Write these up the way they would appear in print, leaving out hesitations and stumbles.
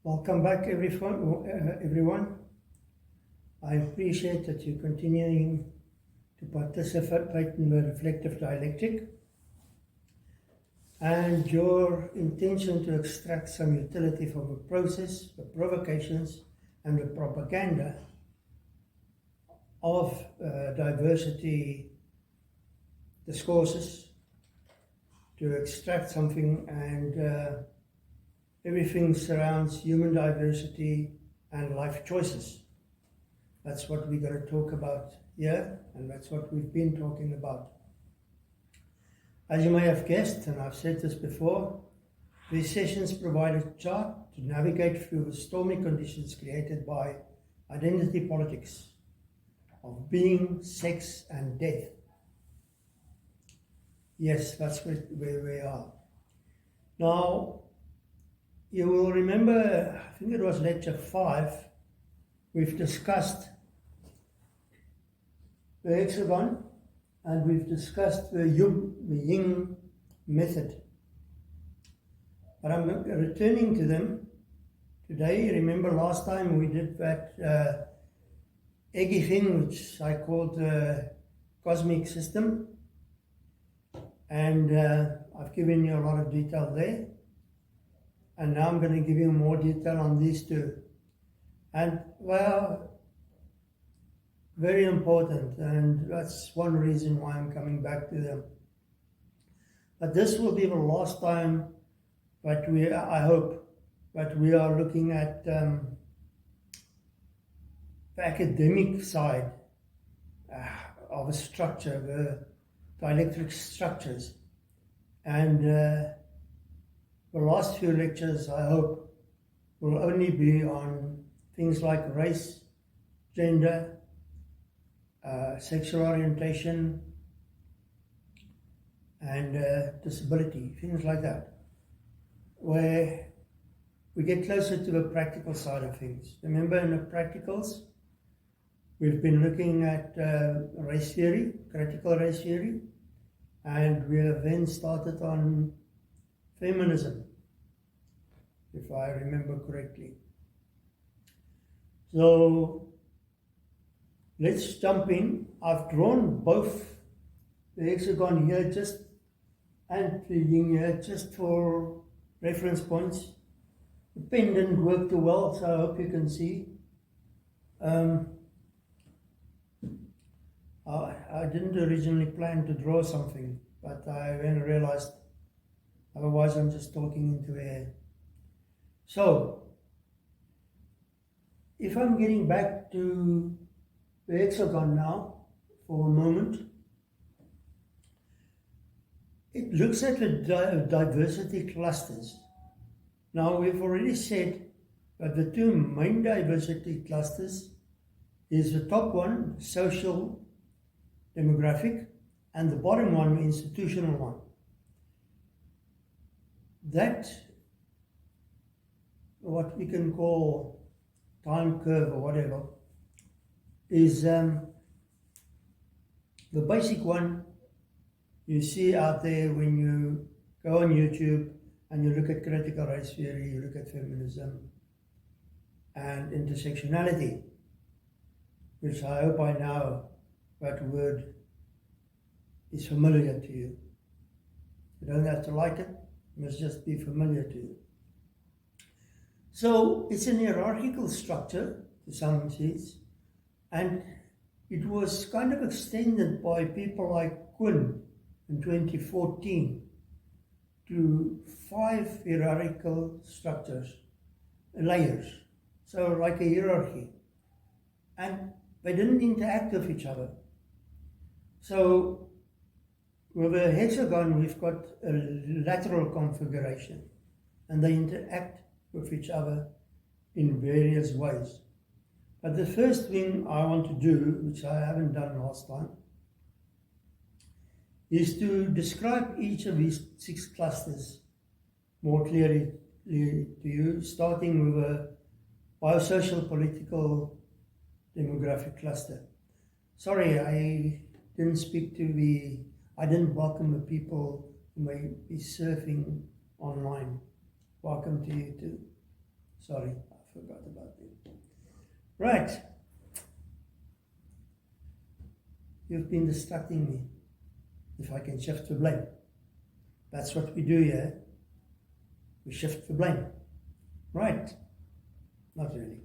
Welcome back, everyone. I appreciate that you're continuing to participate in the reflective dialectic and your intention to extract some utility from the process, the provocations, and the propaganda of diversity discourses to extract something, and everything surrounds human diversity and life choices. That's what we're going to talk about here, and that's what we've been talking about. As you may have guessed, and I've said this before, these sessions provide a chart to navigate through the stormy conditions created by identity politics of being, sex, and death. Yes, that's where we are. Now, you will remember, I think it was lecture 5, we've discussed the hexagon and we've discussed the yin method. But I'm returning to them today. Remember last time we did that eggy thing, which I called the cosmic system, and I've given you a lot of detail there. And now I'm going to give you more detail on these two. And well, very important, and that's one reason why I'm coming back to them. But this will be the last time that I hope, that we are looking at the academic side of a structure, the dialectic structures. And the last few lectures, I hope, will only be on things like race, gender, sexual orientation, and disability, things like that, where we get closer to the practical side of things. Remember, in the practicals, we've been looking at race theory, critical race theory, and we have then started on feminism, if I remember correctly. So let's jump in. I've drawn both the hexagon here and the yin here just for reference points. The pen didn't work too well, so I hope you can see. I didn't originally plan to draw something, but I then realized otherwise I'm just talking into air. So, if I'm getting back to the hexagon now for a moment, it looks at the diversity clusters. Now, we've already said that the two main diversity clusters is the top one, social demographic, and the bottom one, the institutional one. That, what we can call time curve or whatever, is the basic one you see out there when you go on YouTube and you look at critical race theory, you look at feminism and intersectionality, which I hope by now that word is familiar to you. You don't have to like it, it must just be familiar to you. So it's an hierarchical structure to some sense, and it was kind of extended by people like Quinn in 2014 to 5 hierarchical structures, layers, so like a hierarchy, and they didn't interact with each other. So with a hexagon, we've got a lateral configuration, and they interact with each other in various ways. But the first thing I want to do, which I haven't done last time, is to describe each of these 6 clusters more clearly to you, starting with a biosocial, political, demographic cluster. Sorry, I didn't welcome the people who may be surfing online. Welcome to you too. Sorry, I forgot about them. Right. You've been distracting me. If I can shift the blame. That's what we do here. We shift the blame. Right. Not really.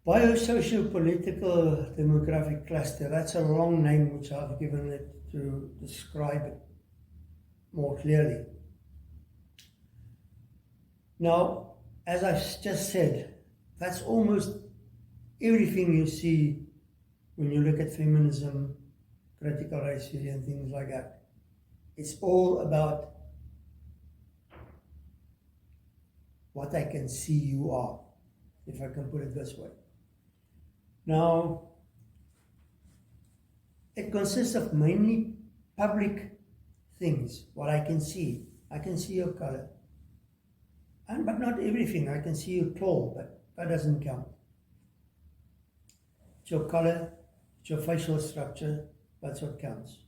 Biosociopolitical demographic cluster. That's a long name which I've given it to describe it more clearly. Now, as I've just said, that's almost everything you see when you look at feminism, critical race theory and things like that. It's all about what I can see you are, if I can put it this way. Now, it consists of mainly public things, what I can see. I can see your color. But not everything. I can see you tall, but that doesn't count. It's your color, it's your facial structure, that's what counts.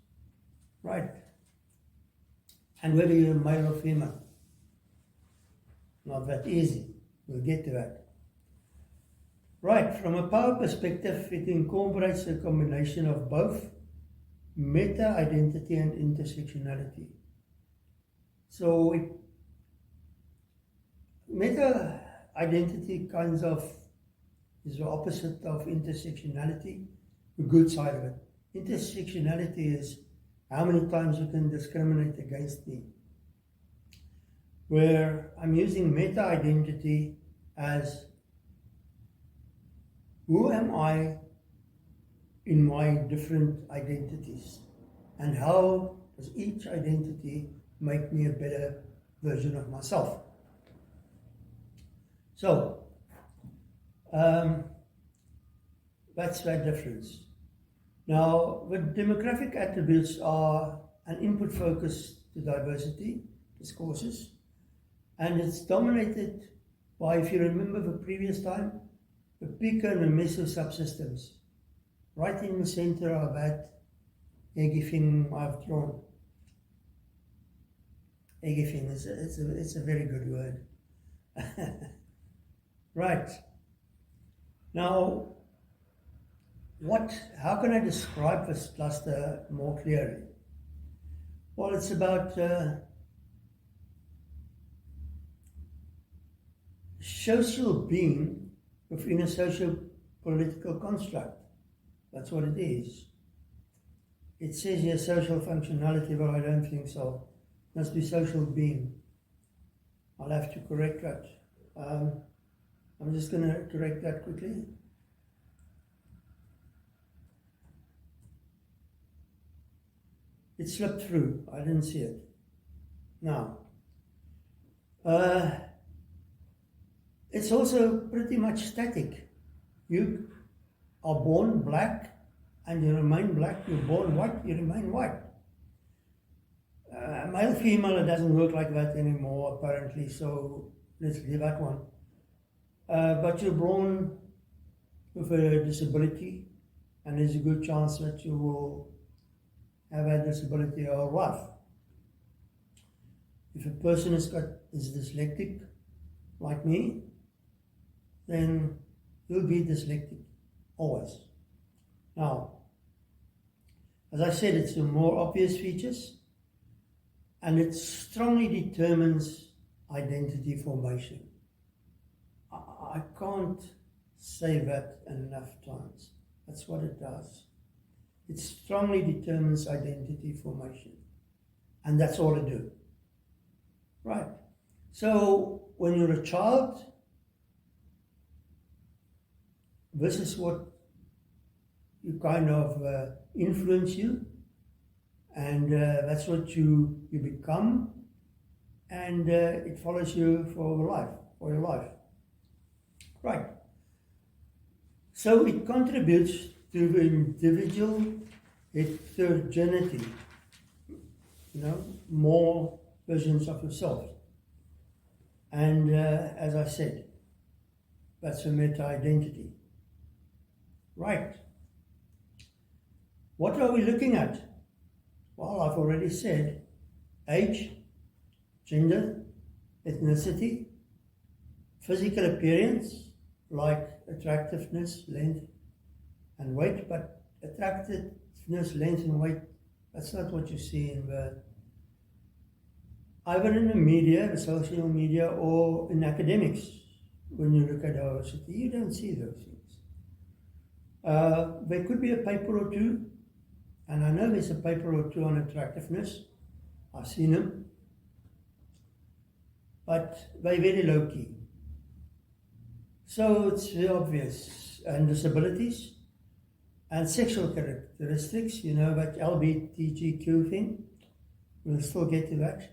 Right. And whether you're male or female. Not that easy. We'll get to that. Right, from a power perspective, it incorporates a combination of both meta-identity and intersectionality. So meta-identity kinds of is the opposite of intersectionality, the good side of it. Intersectionality is how many times you can discriminate against me. Where I'm using meta-identity as who am I in my different identities, and how does each identity make me a better version of myself. So, that's that difference. Now, the demographic attributes are an input focus to diversity discourses, and it's dominated by, if you remember the previous time, the pico and the meso subsystems. Right in the center of that eggy I've drawn. Eggy it's a very good word. Right. Now, how can I describe this cluster more clearly? Well, it's about social being within a socio-political construct. That's what it is. It says here social functionality, but I don't think so. It must be social being. I'll have to correct that. I'm just going to correct that quickly. It slipped through. I didn't see it. Now, it's also pretty much static. You are born black and you remain black. You're born white, you remain white. Male, female, it doesn't work like that anymore apparently, so let's leave that one. But you're born with a disability, and there's a good chance that you will have a disability your whole life. If a person is dyslexic, like me, then you'll be dyslexic, always. Now, as I said, it's the more obvious features, and it strongly determines identity formation. I can't say that enough times. That's what it does. It strongly determines identity formation. And that's all it do. Right. So when you're a child, this is what you kind of influence you. And that's what you become. And it follows you for your life. Right. So it contributes to the individual heterogeneity, more versions of yourself. And as I said, that's a meta-identity. Right. What are we looking at? Well, I've already said age, gender, ethnicity, physical appearance, like attractiveness, length, and weight, but attractiveness, length, and weight, that's not what you see in either in the media, the social media, or in academics. When you look at diversity, you don't see those things. There could be a paper or two, and I know there's a paper or two on attractiveness. I've seen them, but they're very low key. So it's very obvious. And disabilities and sexual characteristics, that LGBTQ thing. We'll still get to that.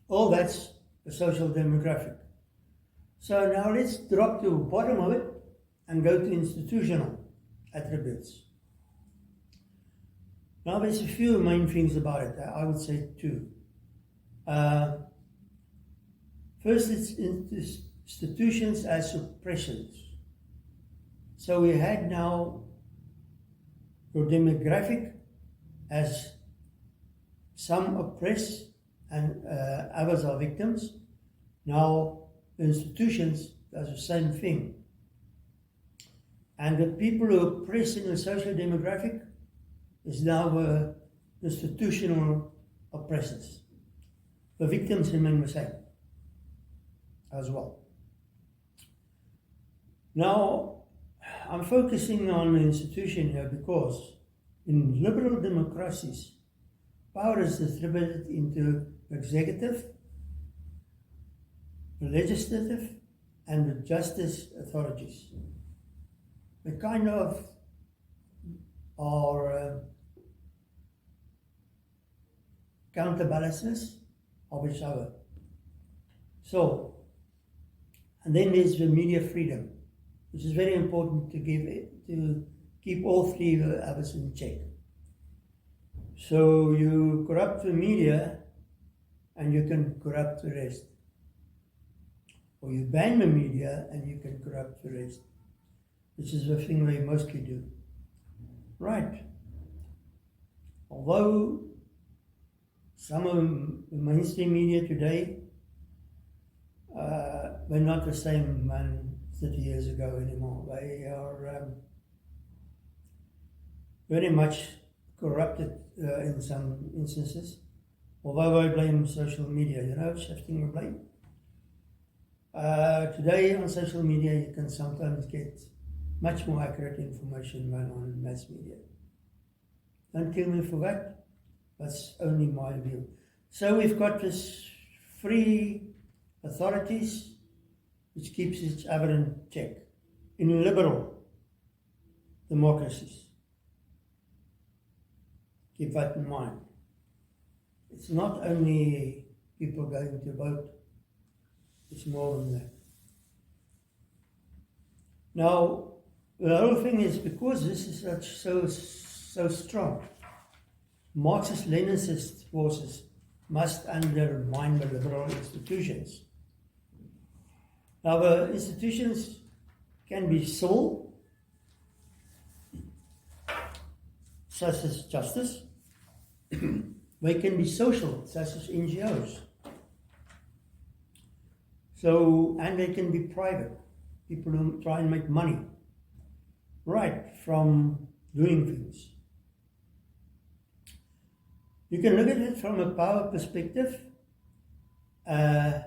All that's the social demographic. So now let's drop to the bottom of it and go to institutional attributes. Now there's a few main things about it. I would say two. First, it's institutions as oppressions. So we had now your demographic as some oppress and others are victims. Now the institutions does the same thing. And the people who oppress in the social demographic is now the institutional oppressors. The victims remain the same as well. Now, I'm focusing on the institution here because in liberal democracies, power is distributed into the executive, the legislative, and the justice authorities. They kind of are counterbalances of each other. So, and then there's the media freedom, which is very important to keep all three others in check. So you corrupt the media and you can corrupt the rest. Or you ban the media and you can corrupt the rest, which is the thing they mostly do. Right. Although some of the mainstream media today, they're not the same man 30 years ago anymore. They are very much corrupted in some instances. Although I blame social media, shifting the blame. Today on social media you can sometimes get much more accurate information than on mass media. Don't kill me for that. That's only my view. So we've got this free authorities which keeps each other in check in liberal democracies. Keep that in mind. It's not only people going to vote, it's more than that. Now, the whole thing is because this is so strong, Marxist-Leninist forces must undermine the liberal institutions. Now, the institutions can be civil, such as justice. They can be social, such as NGOs. So, and they can be private, people who try and make money, right, from doing things. You can look at it from a power perspective, and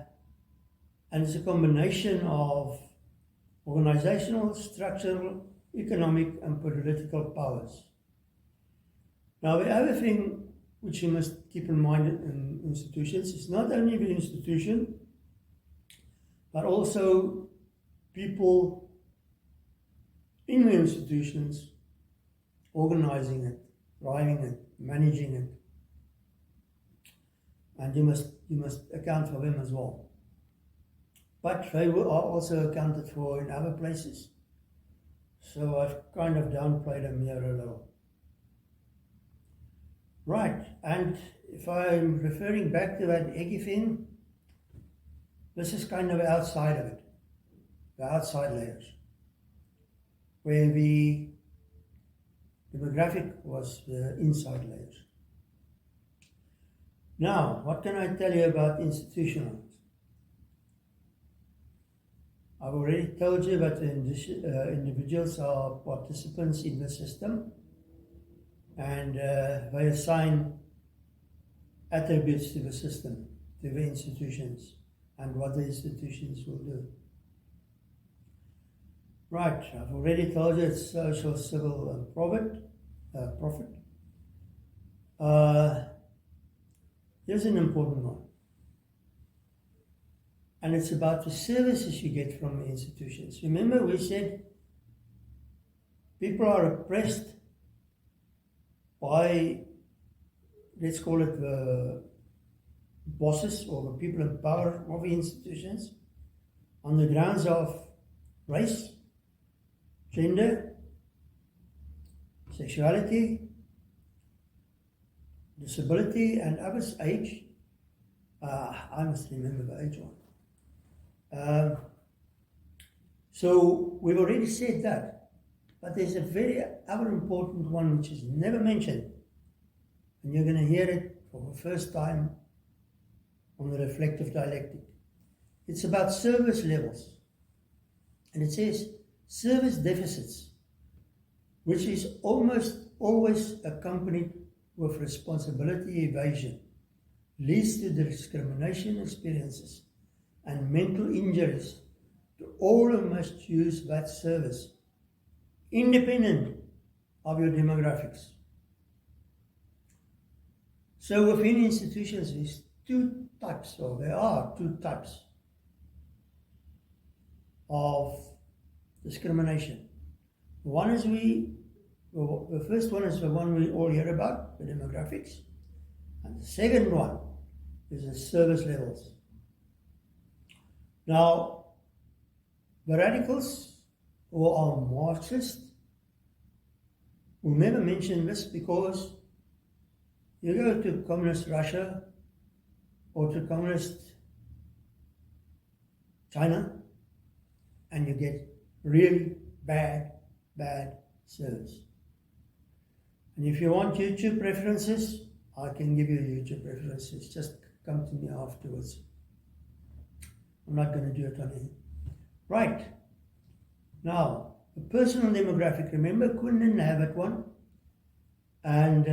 it's a combination of organizational, structural, economic, and political powers. Now, the other thing which you must keep in mind in institutions is not only the institution, but also people in the institutions organizing it, driving it, managing it. And you must account for them as well. But they are also accounted for in other places. So I've kind of downplayed them here a little. Right, and if I'm referring back to that Eggy thing, this is kind of outside of it, the outside layers, where the demographic was the inside layers. Now, what can I tell you about institutional? I've already told you that the individuals are participants in the system, and they assign attributes to the system, to the institutions, and what the institutions will do. Right, I've already told you it's social, civil, and profit. Here's an important one. And it's about the services you get from the institutions. Remember, we said people are oppressed by, let's call it the bosses or the people in power of the institutions on the grounds of race, gender, sexuality, disability, and others' age. I must remember the age one. So we've already said that, but there's a very other important one which is never mentioned, and you're going to hear it for the first time on the Reflective Dialectic. It's about service levels, and it says service deficits, which is almost always accompanied with responsibility evasion, leads to discrimination experiences and mental injuries to all who must use that service, independent of your demographics. So within institutions, there are two types of discrimination. The first one is the one we all hear about, the demographics, and the second one is the service levels. Now, the radicals who are Marxist will never mention this, because you go to communist Russia or to communist China and you get really bad service. And if you want YouTube references, I can give you YouTube references. Just come to me afterwards. I'm not going to do it on here. Right. Now, the personal demographic. Remember, Quinn didn't have it one. And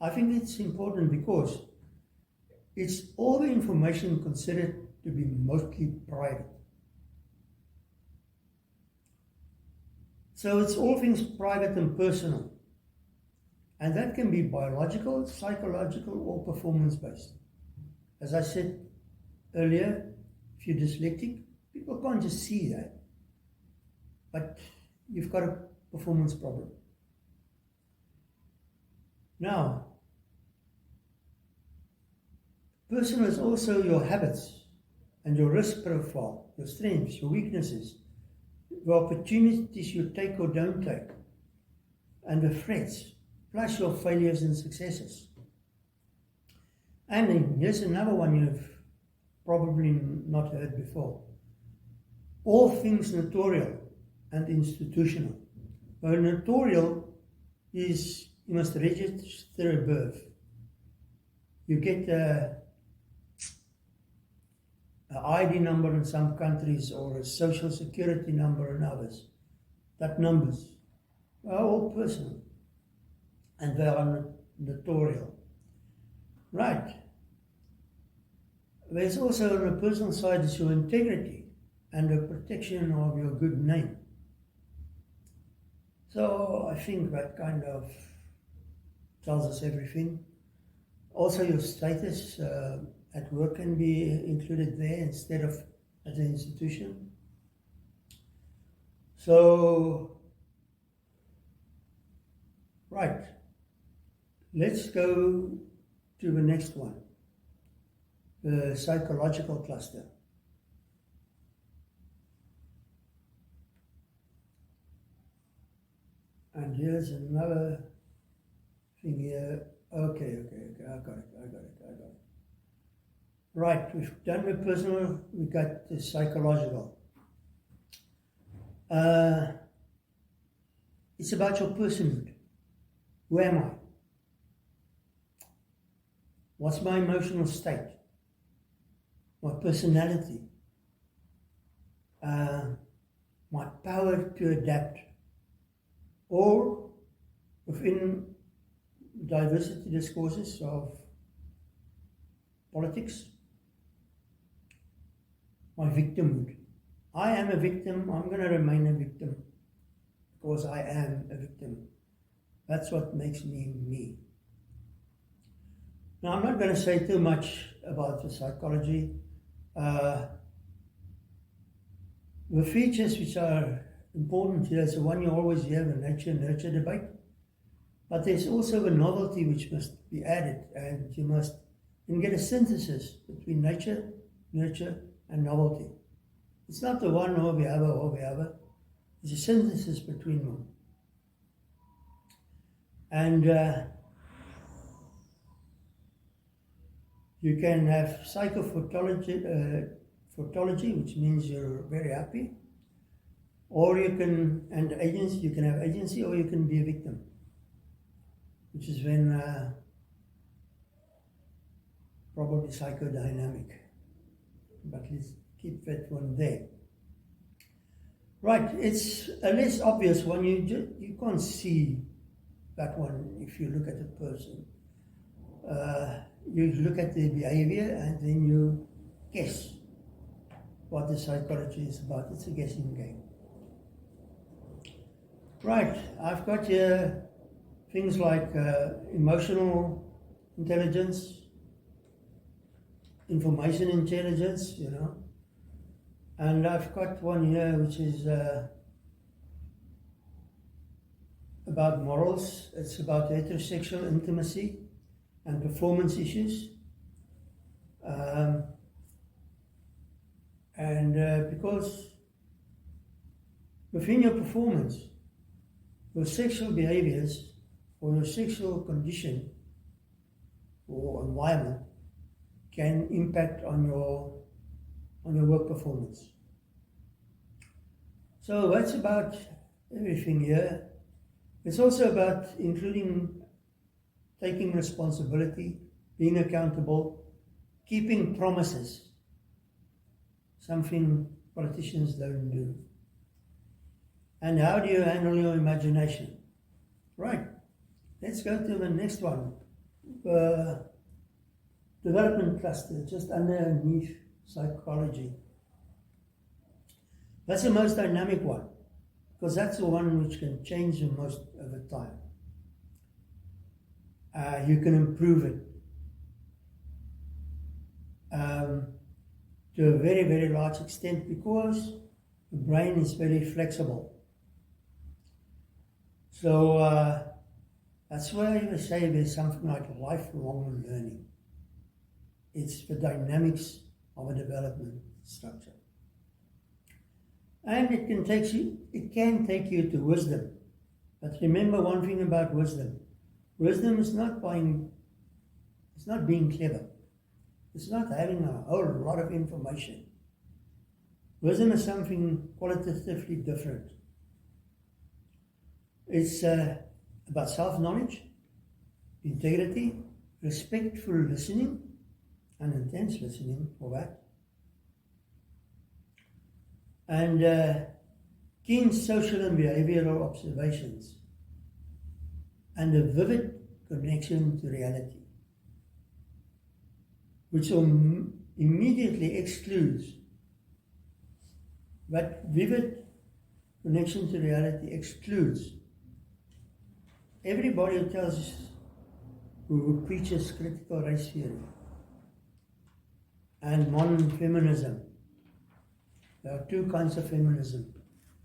I think it's important because it's all the information considered to be mostly private. So it's all things private and personal. And that can be biological, psychological, or performance-based. As I said earlier, if you're dyslexic, people can't just see that. But you've got a performance problem. Now, personal is also your habits and your risk profile, your strengths, your weaknesses, the opportunities you take or don't take, and the threats, plus your failures and successes. And then here's another one you've probably not heard before. All things notarial and institutional. Well, notarial is you must register a birth. You get an ID number in some countries or a social security number in others. That numbers are all personal and they are notarial. Right. There's also on the personal side is your integrity and the protection of your good name. So I think that kind of tells us everything. Also your status at work can be included there instead of at the institution. So, right, let's go to the next one, the psychological cluster. And here's another thing here. Okay, I got it. Right, we've done the personal, we got the psychological. It's about your personhood. Who am I? What's my emotional state? My personality? My power to adapt? Or within diversity discourses of politics, my victimhood. I am a victim, I'm going to remain a victim because I am a victim. That's what makes me me. Now, I'm not going to say too much about the psychology. The features which are important here is the one you always hear, the nature-nurture debate. But there's also a novelty which must be added, and you must get a synthesis between nature, nurture, and novelty. It's not the one or the other. It's a synthesis between them. And you can have psychophotology, which means you're very happy, or you can, and agency, you can have agency, or you can be a victim, which is when probably psychodynamic. But let's keep that one there. Right, it's a less obvious one. You can't see that one if you look at a person. You look at their behavior and then you guess what the psychology is about. It's a guessing game. Right, I've got here things like emotional intelligence, information intelligence, and I've got one here which is about morals. It's about heterosexual intimacy and performance issues. Because within your performance, your sexual behaviors or your sexual condition or environment can impact on your work performance. So that's about everything here. It's also about including taking responsibility, being accountable, keeping promises, something politicians don't do. And how do you handle your imagination? Right, let's go to the next one. Development cluster, just underneath psychology. That's the most dynamic one, because that's the one which can change the most over time. You can improve it to a very, very large extent because the brain is very flexible. So that's why you say there's something like lifelong learning. It's the dynamics of a development structure. And it can take you to wisdom. But remember one thing about wisdom. Wisdom is not being clever. It's not having a whole lot of information. Wisdom is something qualitatively different. It's about self-knowledge, integrity, respectful listening, and intense listening for that. And keen social and behavioral observations, and a vivid connection to reality, which immediately excludes, but vivid connection to reality excludes everybody who preaches critical race theory and modern feminism. There are two kinds of feminism.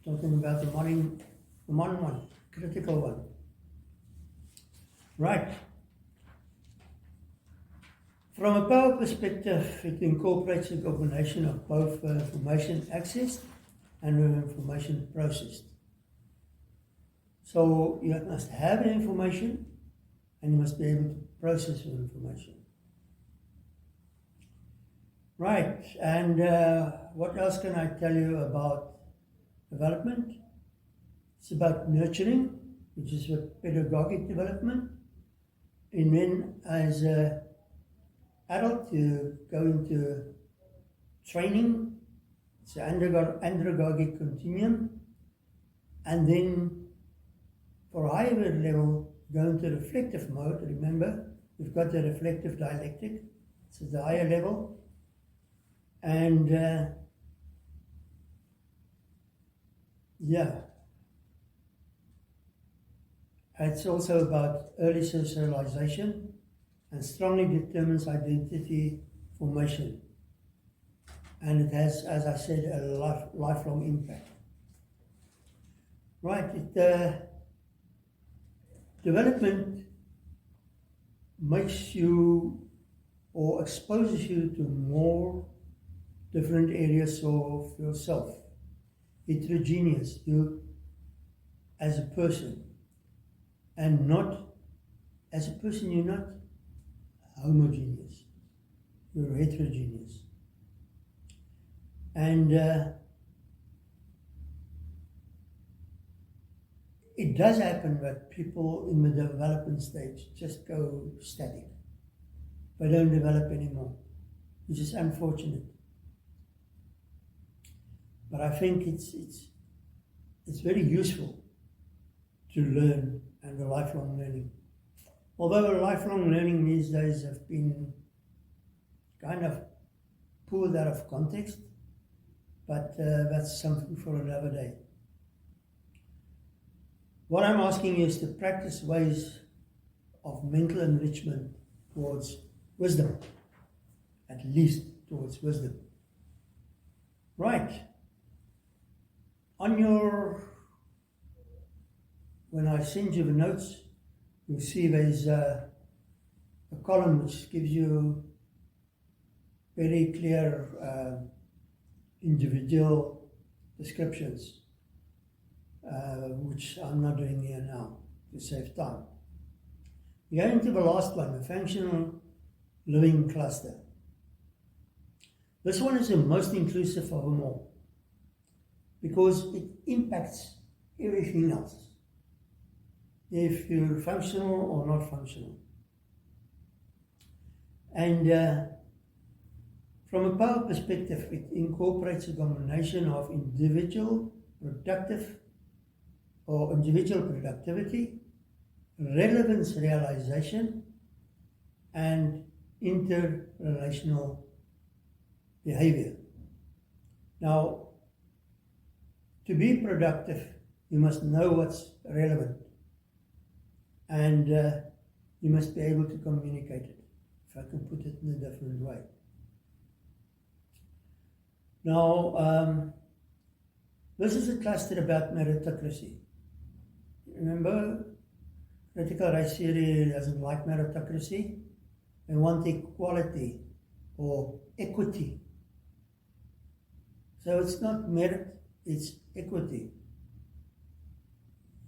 Talking about the modern one, critical one. Right. From a power perspective, it incorporates a combination of both information accessed and information processed. So you must have the information and you must be able to process the information. Right, and what else can I tell you about development? It's about nurturing, which is a pedagogic development. And then as adult, you go into training, it's an andragogic continuum, and then for higher level, go into reflective mode. Remember, we've got the reflective dialectic, so the higher level, and it's also about early socialization and strongly determines identity formation. And it has, as I said, a lifelong impact. Right, development makes you or exposes you to more different areas of yourself. Heterogeneous, you as a person. And not, as a person, you're not homogeneous. You're heterogeneous. And it does happen that people in the development stage just go static. They don't develop anymore, which is unfortunate. But I think it's very useful to learn, and the lifelong learning. Although lifelong learning these days have been kind of pulled out of context, but that's something for another day. What I'm asking you is to practice ways of mental enrichment towards wisdom, at least towards wisdom. Right. When I send you the notes, you'll see there's a column which gives you very clear individual descriptions, which I'm not doing here now to save time. We go into the last one, the functional living cluster. This one is the most inclusive of them all because it impacts everything else, if you're functional or not functional. And from a power perspective, it incorporates a combination of individual productivity, relevance realization, and interrelational behavior. Now, to be productive, you must know what's relevant, and you must be able to communicate it, if I can put it in a different way. Now, this is a cluster about meritocracy. Remember, critical race theory doesn't like meritocracy. They want equality or equity. So it's not merit, it's equity.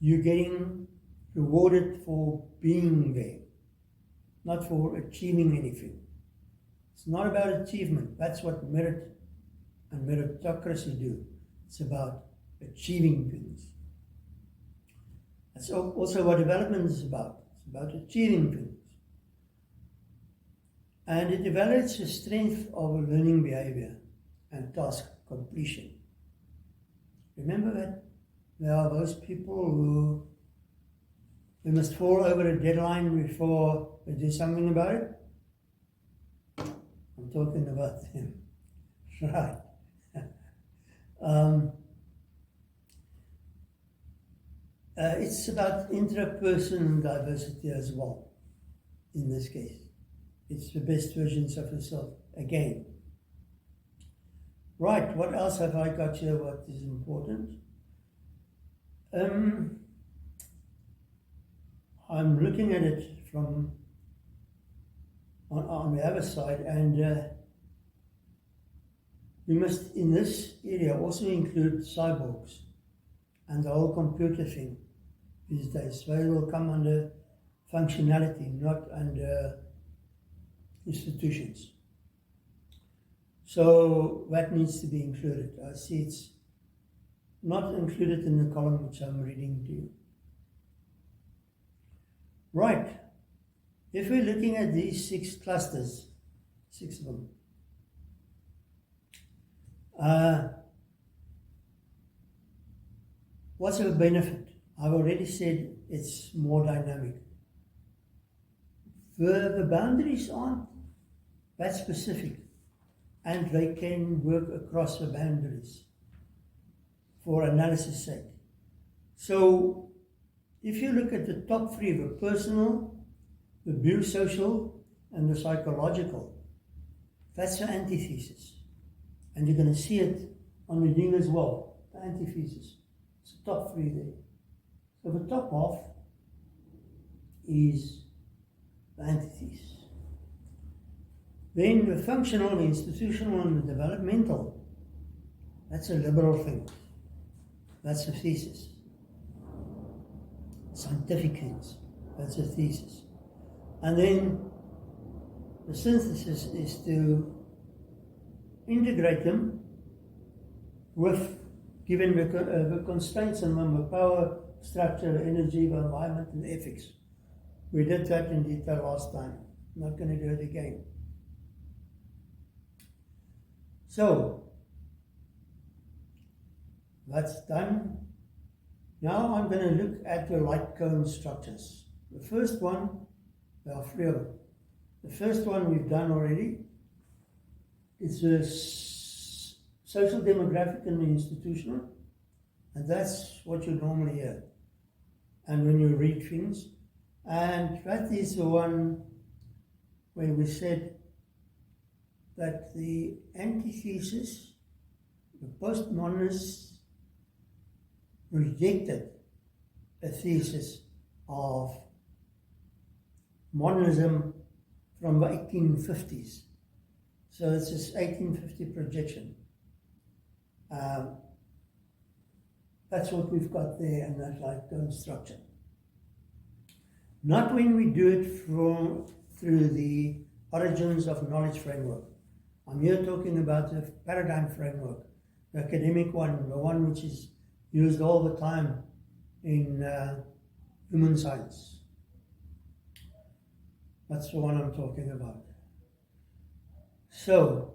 You're getting rewarded for being there, not for achieving anything. It's not about achievement. That's what merit and meritocracy do. It's about achieving things. That's also what development is about. It's about achieving things. And it evaluates the strength of a learning behavior and task completion. Remember that there are those people who they must fall over a deadline before they do something about it. I'm talking about them. Right. It's about intrapersonal diversity as well, in this case. It's the best versions of yourself, again. Right, what else have I got here what is important? I'm looking at it from on the other side, and we must, in this area, also include cyborgs and the whole computer thing these days. They will come under functionality, not under institutions. So that needs to be included. I see it's not included in the column which I'm reading to you. Right. If we're looking at these 6 clusters, 6 of them. What's the benefit? I've already said it's more dynamic. The boundaries aren't that specific, and they can work across the boundaries for analysis sake. So if you look at the top three, the personal, the biosocial, and the psychological, that's the antithesis. And you're going to see it on the thing as well, the antithesis. It's the top three there. So the top half is the antithesis. Then the functional, the institutional, and the developmental, that's a liberal thing. That's a thesis. Scientific things, that's a thesis. And then the synthesis is to integrate them with, given the constraints on them, the power, structure, energy, the environment, and ethics. We did that in detail last time. I'm not going to do it again. So, that's done. Now I'm going to look at the light cone structures. The first one, there are three of them. The first one we've done already. It's the social, demographic, and the institutional. And that's what you normally hear. And when you read things. And that is the one where we said that the antithesis, the postmodernists rejected a thesis of modernism from the 1850s. So it's this 1850 projection. That's what we've got there in that light cone structure. Not when we do it through the origins of knowledge framework. I'm here talking about the paradigm framework, the academic one, the one which is used all the time in human science. That's the one I'm talking about. So,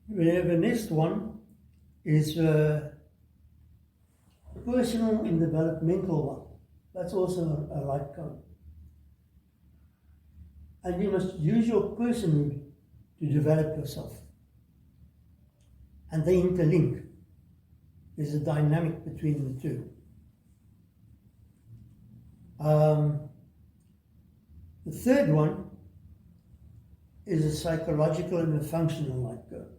we have the next one is personal and developmental one. That's also a light cone. And you must use your personhood to develop yourself. And they interlink. There's a dynamic between the two. The third one is a psychological and a functional light cone.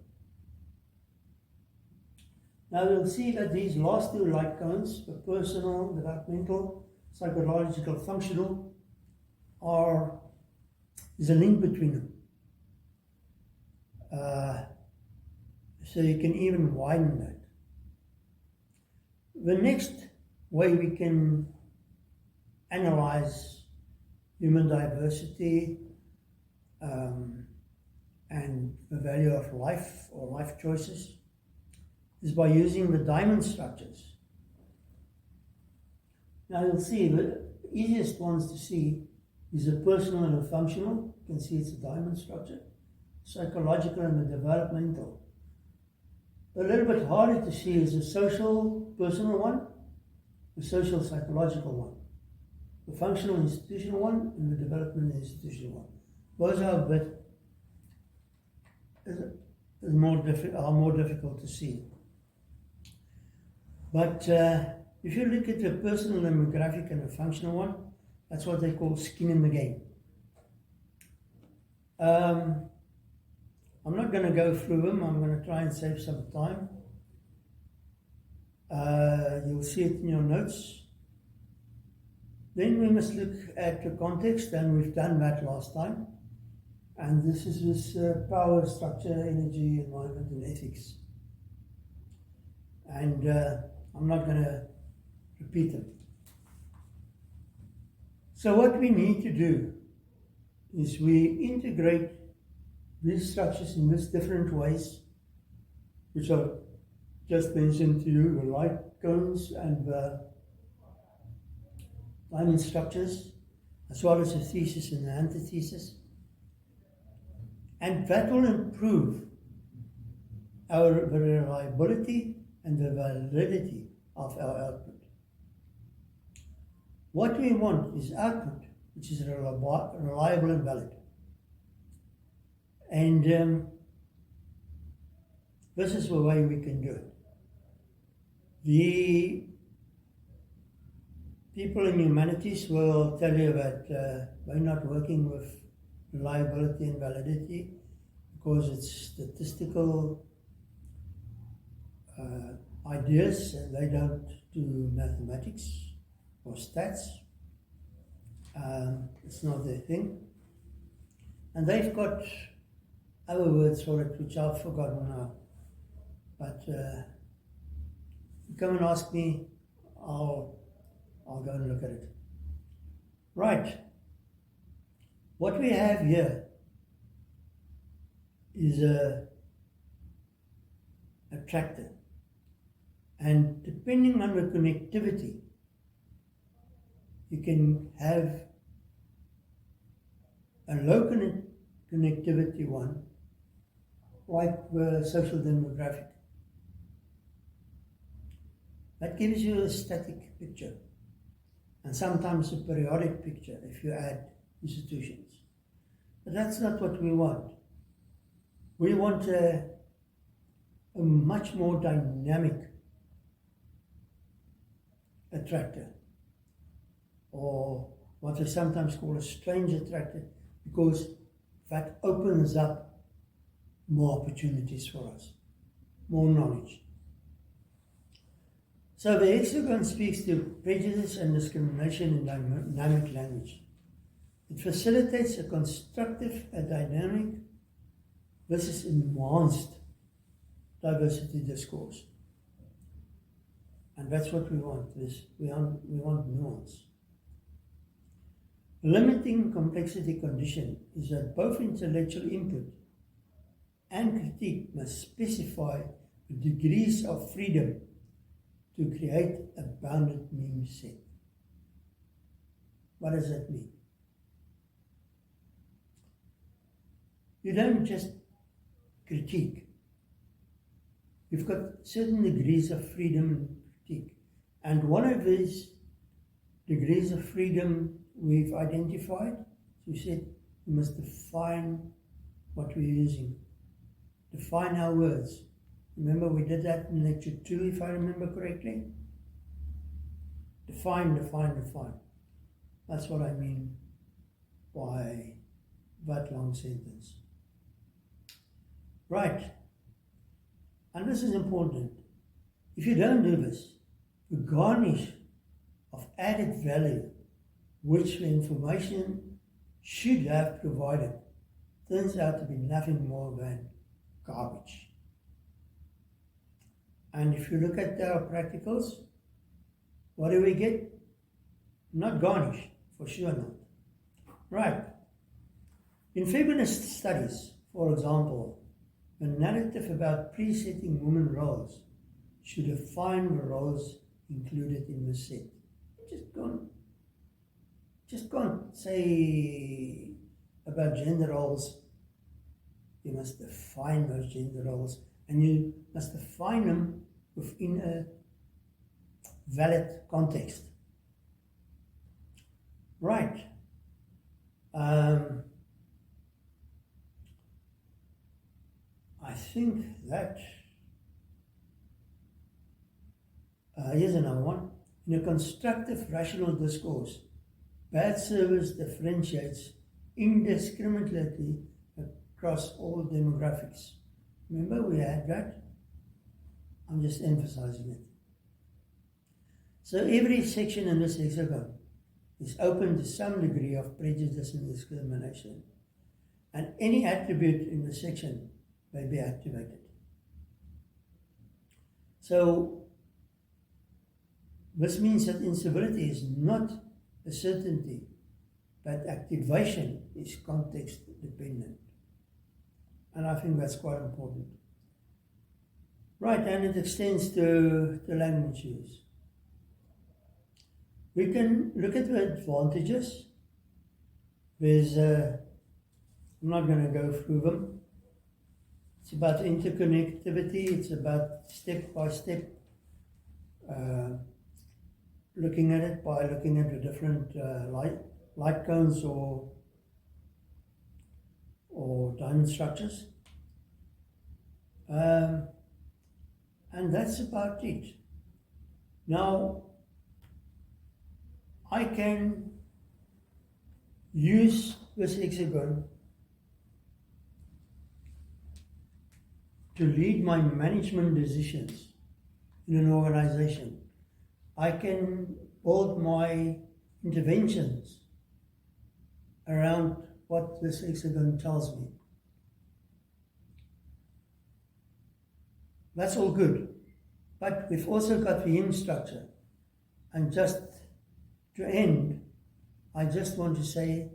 Now we'll see that these last two light cones, the personal, developmental, psychological, functional, is a link between them. So you can even widen that. The next way we can analyze human diversity and the value of life or life choices is by using the diamond structures. Now you'll see the easiest ones to see is the personal and the functional. You can see it's a diamond structure. Psychological and the developmental. A little bit harder to see is the social, personal one, the social, psychological one, the functional, institutional one, and the development institutional one. Those are a bit are more difficult to see. But if you look at the personal demographic and the functional one, that's what they call skin in the game. I'm not going to go through them. I'm going to try and save some time. You'll see it in your notes. Then we must look at the context, and we've done that last time. And this is this power, structure, energy, environment, and ethics. And I'm not going to repeat them. So what we need to do is we integrate these structures in these different ways, which I've just mentioned to you, the light cones and the diamond structures, as well as the thesis and the antithesis. And that will improve our reliability and the validity of our output. What we want is output which is reliable and valid. And this is the way we can do it. The people in humanities will tell you that we're not working with reliability and validity because it's statistical ideas and they don't do mathematics or stats. It's not their thing. And they've got other words for it which I've forgotten now. But you come and ask me, I'll go and look at it. Right. What we have here is a tractor. And depending on the connectivity, you can have a low connectivity one, like the social demographic. That gives you a static picture, and sometimes a periodic picture if you add institutions. But that's not what we want. We want a much more dynamic attractor, or what they sometimes call a strange attractor, because that opens up more opportunities for us, more knowledge. So the hexagon speaks to prejudice and discrimination in dynamic language. It facilitates a constructive and dynamic versus enhanced diversity discourse. And that's what we want. We want nuance. The limiting complexity condition is that both intellectual input and critique must specify the degrees of freedom to create a bounded meme set. What does that mean? You don't just critique. You've got certain degrees of freedom and critique. And one of these degrees of freedom we've identified, we said we must define what we're using. Define our words. Remember we did that in lecture 2, if I remember correctly? Define. That's what I mean by that long sentence. Right. And this is important. If you don't do this, the garnish of added value which the information should have provided turns out to be nothing more than garbage. And if you look at our practicals, what do we get? Not garnish, for sure not. Right. In feminist studies, for example, the narrative about presetting women roles should define the roles included in the set. Just can't say about gender roles. You must define those gender roles, and you must define them within a valid context. Right. I think that here's another one. In a constructive rational discourse, bad service differentiates indiscriminately across all demographics. Remember we had that? I'm just emphasizing it. So every section in this hexagon is open to some degree of prejudice and discrimination, and any attribute in the section may be activated. So this means that incivility is not a certainty, but activation is context dependent. And I think that's quite important. Right, and it extends to language use. We can look at the advantages. There's I'm not going to go through them. It's about interconnectivity, it's about step by step looking at it by looking at the different light cones or diamond structures. And that's about it. Now, I can use this hexagon to lead my management decisions in an organization. I can build my interventions around what this hexagon tells me. That's all good. But we've also got the hymn structure. And just to end, I just want to say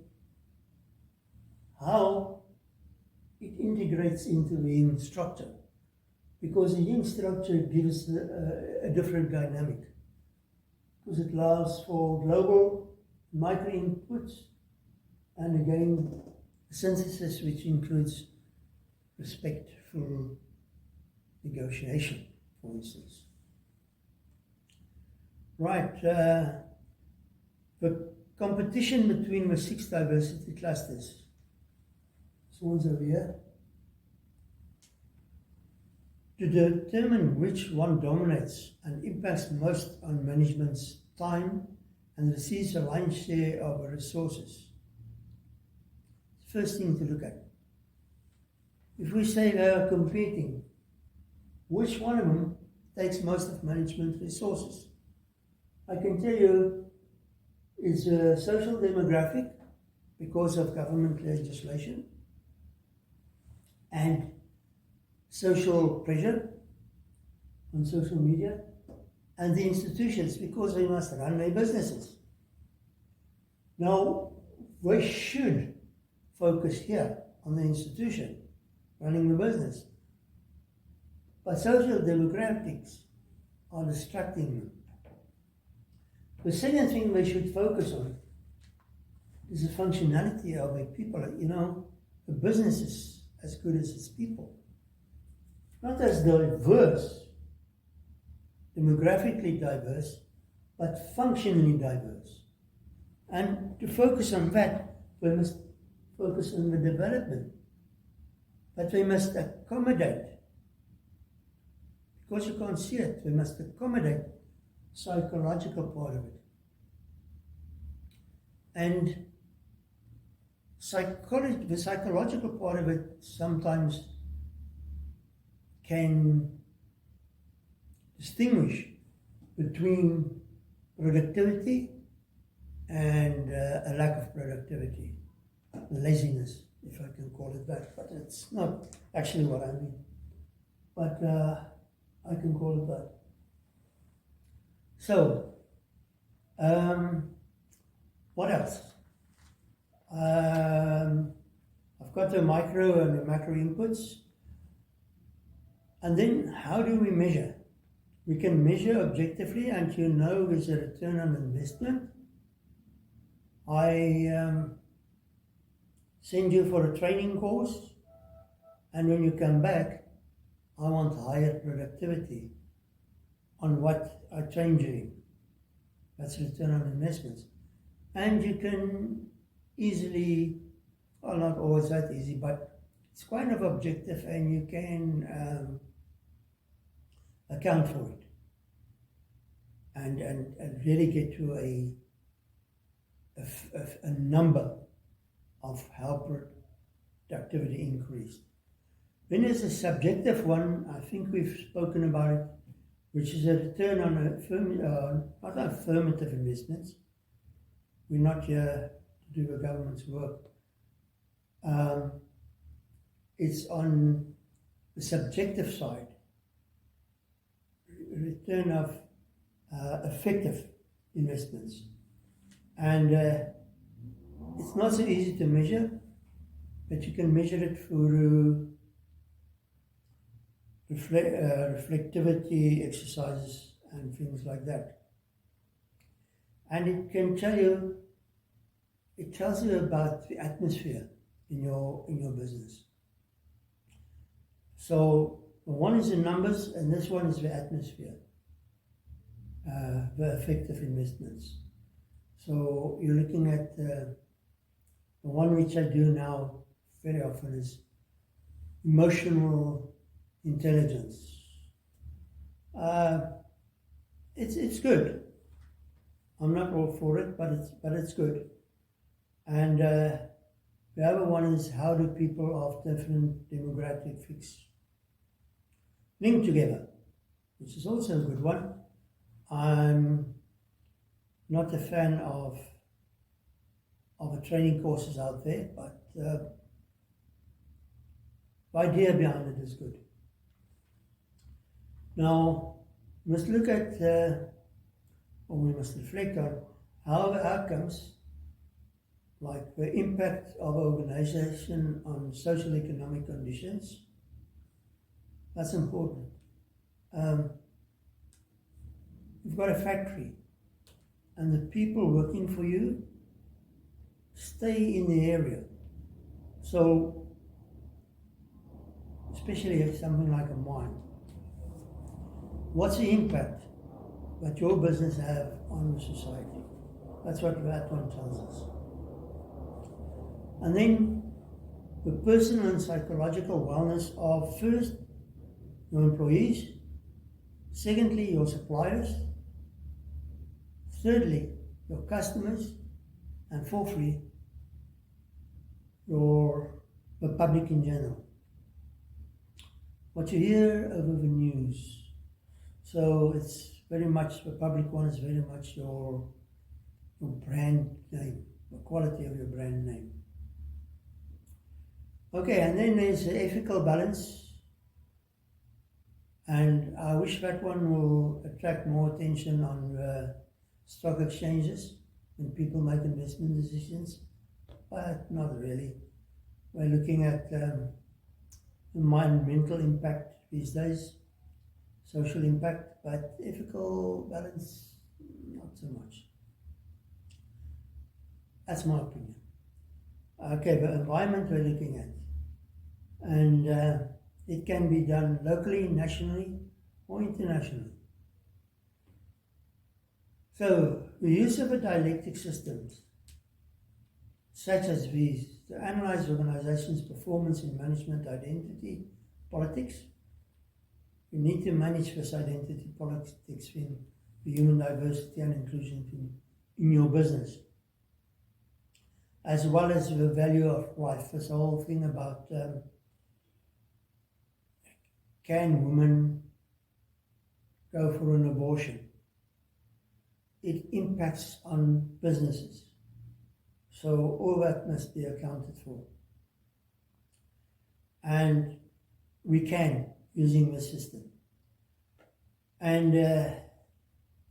how it integrates into the hymn structure. Because the hymn structure gives a different dynamic. Because it allows for global micro inputs and again synthesis, which includes respectful negotiation, for instance. Right, the competition between the 6 diversity clusters. This one's over here. To determine which one dominates and impacts most on management's time and receives a lion's share of the resources. First thing to look at. If we say they are competing, which one of them takes most of management resources? I can tell you it's a social demographic because of government legislation and social pressure on social media, and the institutions because they must run their businesses. Now, we should focus here on the institution running the business. But social demographics are distracting them. The second thing they should focus on is the functionality of the people. You know, the business is as good as its people. Not as diverse, demographically diverse, but functionally diverse. And to focus on that, we must focus on the development. But we must accommodate, because you can't see it, we must accommodate the psychological part of it. And the psychological part of it sometimes can distinguish between productivity and a lack of productivity, laziness, if I can call it that, but it's not actually what I mean. But I can call it that. So, what else? I've got the micro and the macro inputs. And then how do we measure? We can measure objectively, and you know there's a return on investment. I send you for a training course, and when you come back, I want higher productivity on what I trained you in. That's return on investments. And you can easily, well, not always that easy, but it's kind of objective, and you can account for it and really get to a number of how productivity increased. Then there's a subjective one, I think we've spoken about it, which is a return on not affirmative investments. We're not here to do the government's work. It's on the subjective side, return of effective investments. And it's not so easy to measure, but you can measure it through reflectivity exercises and things like that. And it can tell you, it tells you about the atmosphere in your business. So one is the numbers, and this one is the atmosphere, the effective investments. So you're looking at the one which I do now very often is emotional intelligence. It's good. I'm not all for it, but it's good. And the other one is, how do people of different demographics link together, which is also a good one. I'm not a fan of the training courses out there, but the idea behind it is good. Now, we must look at, or we must reflect on how the outcomes, like the impact of an organization on social economic conditions, that's important. You've got a factory, and the people working for you stay in the area. So, especially if something like a mine, what's the impact that your business have on the society? That's what that one tells us. And then the personal and psychological wellness of, first, your employees, secondly, your suppliers, thirdly, your customers, and fourthly, the public in general. What you hear over the news. So it's very much, the public one is very much your brand name, the quality of your brand name. Okay, and then there's the ethical balance, and I wish that one will attract more attention on stock exchanges when people make investment decisions, but not really. We're looking at environmental impact these days, social impact, but ethical balance, not so much. That's my opinion. Okay, the environment we're looking at. And it can be done locally, nationally, or internationally. So, the use of a dialectic systems, such as these, to analyze organizations' performance in management identity politics. You need to manage this identity politics in the human diversity and inclusion in your business, as well as the value of life. This whole thing about can women go for an abortion? It impacts on businesses. So all that must be accounted for. And we can, using the system. And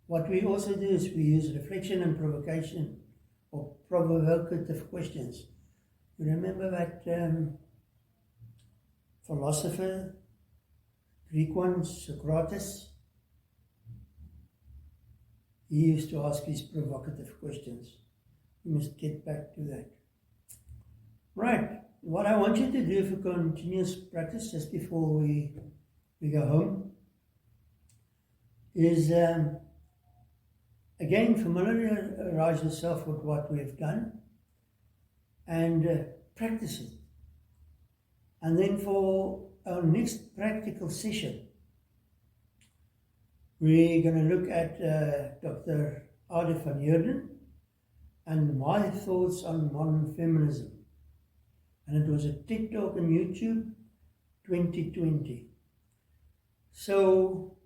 what we also do is we use reflection and provocation, or provocative questions. You remember that philosopher, Greek one, Socrates? He used to ask these provocative questions. We must get back to that. Right, what I want you to do for continuous practice, just before we go home, is again familiarize yourself with what we've done and practice it. And then for our next practical session, we're going to look at Dr. Ade van Heerden and my thoughts on modern feminism. And it was a TED Talk on YouTube 2020. So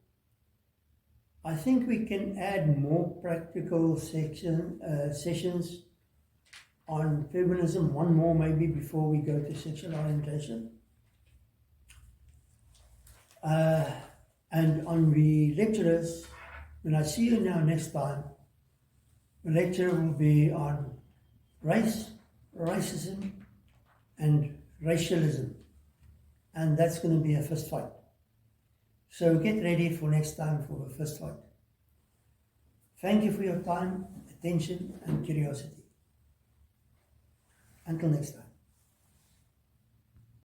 I think we can add more practical sessions on feminism, one more maybe before we go to sexual orientation. And on the lecturers, when I see you now next time, the lecture will be on race, racism, and racialism. And that's going to be a fist fight. So get ready for next time for the fist fight. Thank you for your time, attention, and curiosity. Until next time.